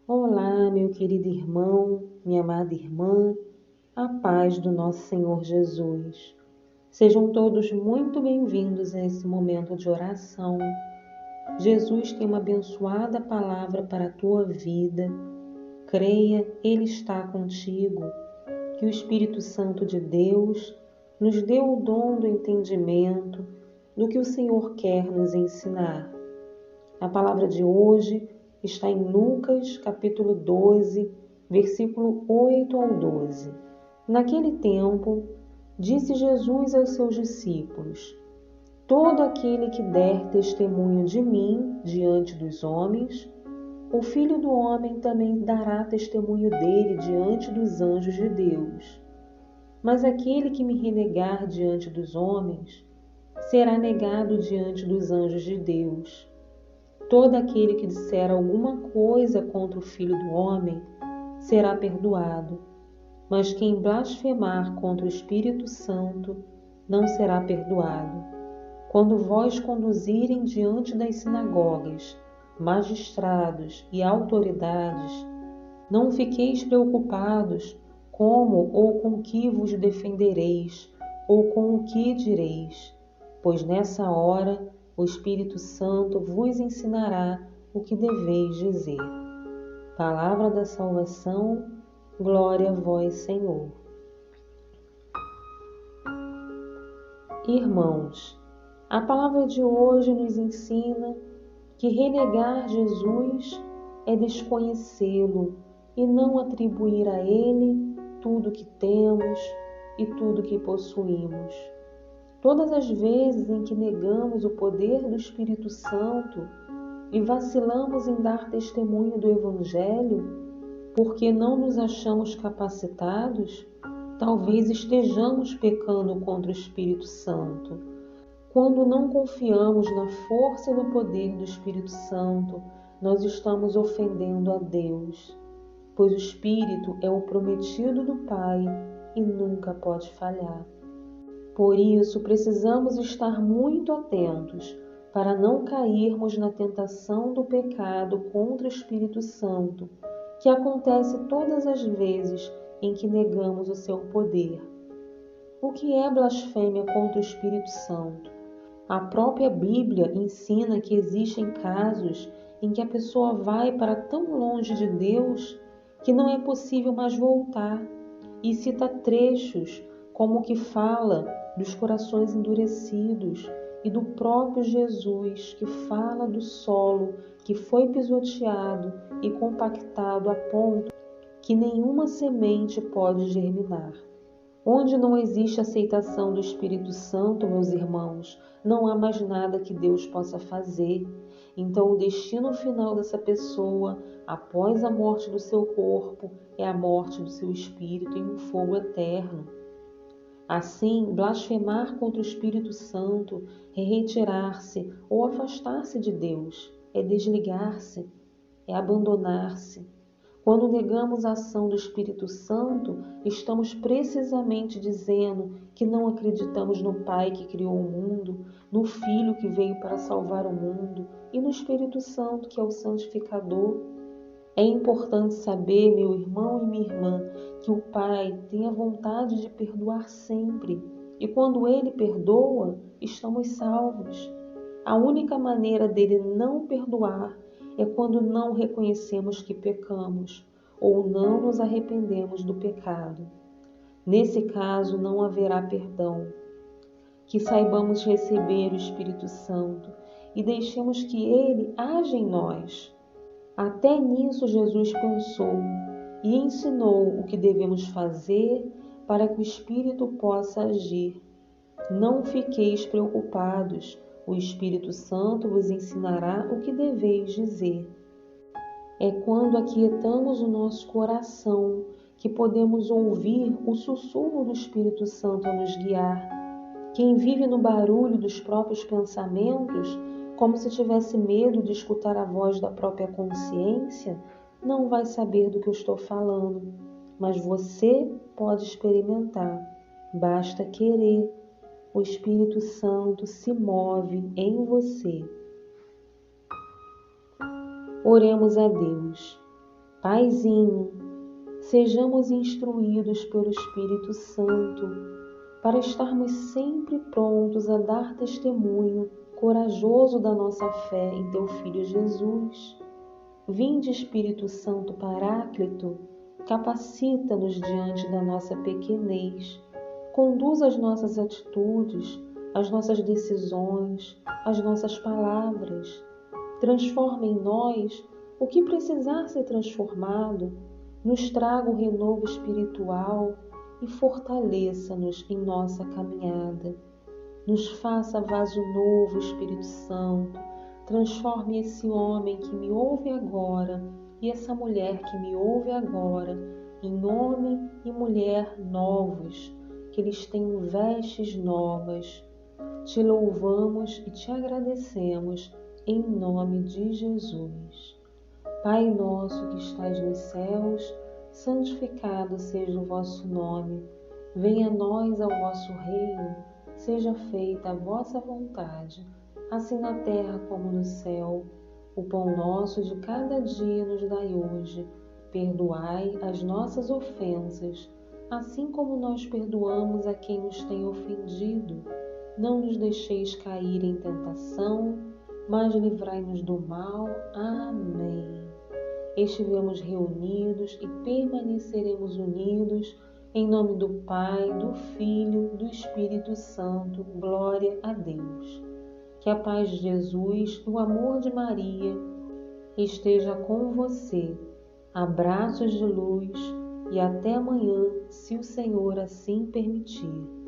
Olá, meu querido irmão, minha amada irmã, a paz do nosso Senhor Jesus. Sejam todos muito bem-vindos a esse momento de oração. Jesus tem uma abençoada palavra para a tua vida. Creia, Ele está contigo. Que o Espírito Santo de Deus nos dê o dom do entendimento do que o Senhor quer nos ensinar. A palavra de hoje está em Lucas, capítulo 12, versículo 8 ao 12. Naquele tempo, disse Jesus aos seus discípulos: Todo aquele que der testemunho de mim diante dos homens, o Filho do Homem também dará testemunho dele diante dos anjos de Deus. Mas aquele que me renegar diante dos homens, será negado diante dos anjos de Deus. Todo aquele que disser alguma coisa contra o Filho do Homem será perdoado, mas quem blasfemar contra o Espírito Santo não será perdoado. Quando vós conduzirem diante das sinagogas, magistrados e autoridades, não fiqueis preocupados como ou com que vos defendereis, ou com o que direis, pois nessa hora o Espírito Santo vos ensinará o que deveis dizer. Palavra da salvação, glória a vós, Senhor. Irmãos, a palavra de hoje nos ensina que renegar Jesus é desconhecê-lo e não atribuir a Ele tudo que temos e tudo que possuímos. Todas as vezes em que negamos o poder do Espírito Santo e vacilamos em dar testemunho do Evangelho, porque não nos achamos capacitados, talvez estejamos pecando contra o Espírito Santo. Quando não confiamos na força e no poder do Espírito Santo, nós estamos ofendendo a Deus, pois o Espírito é o prometido do Pai e nunca pode falhar. Por isso, precisamos estar muito atentos para não cairmos na tentação do pecado contra o Espírito Santo, que acontece todas as vezes em que negamos o seu poder. O que é blasfêmia contra o Espírito Santo? A própria Bíblia ensina que existem casos em que a pessoa vai para tão longe de Deus que não é possível mais voltar, e cita trechos como o que fala dos corações endurecidos e do próprio Jesus, que fala do solo que foi pisoteado e compactado a ponto que nenhuma semente pode germinar. Onde não existe aceitação do Espírito Santo, meus irmãos, não há mais nada que Deus possa fazer. Então, o destino final dessa pessoa, após a morte do seu corpo, é a morte do seu espírito em um fogo eterno. Assim, blasfemar contra o Espírito Santo é retirar-se ou afastar-se de Deus, é desligar-se, é abandonar-se. Quando negamos a ação do Espírito Santo, estamos precisamente dizendo que não acreditamos no Pai que criou o mundo, no Filho que veio para salvar o mundo e no Espírito Santo que é o santificador. É importante saber, meu irmão e minha irmã, que o Pai tem a vontade de perdoar sempre, e quando Ele perdoa, estamos salvos. A única maneira dele não perdoar é quando não reconhecemos que pecamos ou não nos arrependemos do pecado. Nesse caso, não haverá perdão. Que saibamos receber o Espírito Santo e deixemos que ele age em nós. Até nisso Jesus pensou e ensinou o que devemos fazer para que o Espírito possa agir. Não fiqueis preocupados, o Espírito Santo vos ensinará o que deveis dizer. É quando aquietamos o nosso coração que podemos ouvir o sussurro do Espírito Santo a nos guiar. Quem vive no barulho dos próprios pensamentos, como se tivesse medo de escutar a voz da própria consciência, não vai saber do que eu estou falando. Mas você pode experimentar, basta querer. O Espírito Santo se move em você. Oremos a Deus. Paizinho, sejamos instruídos pelo Espírito Santo para estarmos sempre prontos a dar testemunho corajoso da nossa fé em Teu Filho Jesus. Vinde, Espírito Santo Paráclito, capacita-nos diante da nossa pequenez, conduz as nossas atitudes, as nossas decisões, as nossas palavras. Transforma em nós o que precisar ser transformado, nos traga o renovo espiritual e fortaleça-nos em nossa caminhada. Nos faça vaso novo, Espírito Santo. Transforme esse homem que me ouve agora e essa mulher que me ouve agora em homem e mulher novos, que eles tenham vestes novas. Te louvamos e te agradecemos em nome de Jesus. Pai nosso que estais nos céus, santificado seja o vosso nome. Venha a nós ao vosso reino, seja feita a vossa vontade, assim na terra como no céu. O pão nosso de cada dia nos dai hoje. Perdoai as nossas ofensas, assim como nós perdoamos a quem nos tem ofendido. Não nos deixeis cair em tentação, mas livrai-nos do mal. Amém. Estivemos reunidos e permaneceremos unidos em nome do Pai, do Filho, do Espírito Santo. Glória a Deus. Que a paz de Jesus e o amor de Maria esteja com você. Abraços de luz e até amanhã, se o Senhor assim permitir.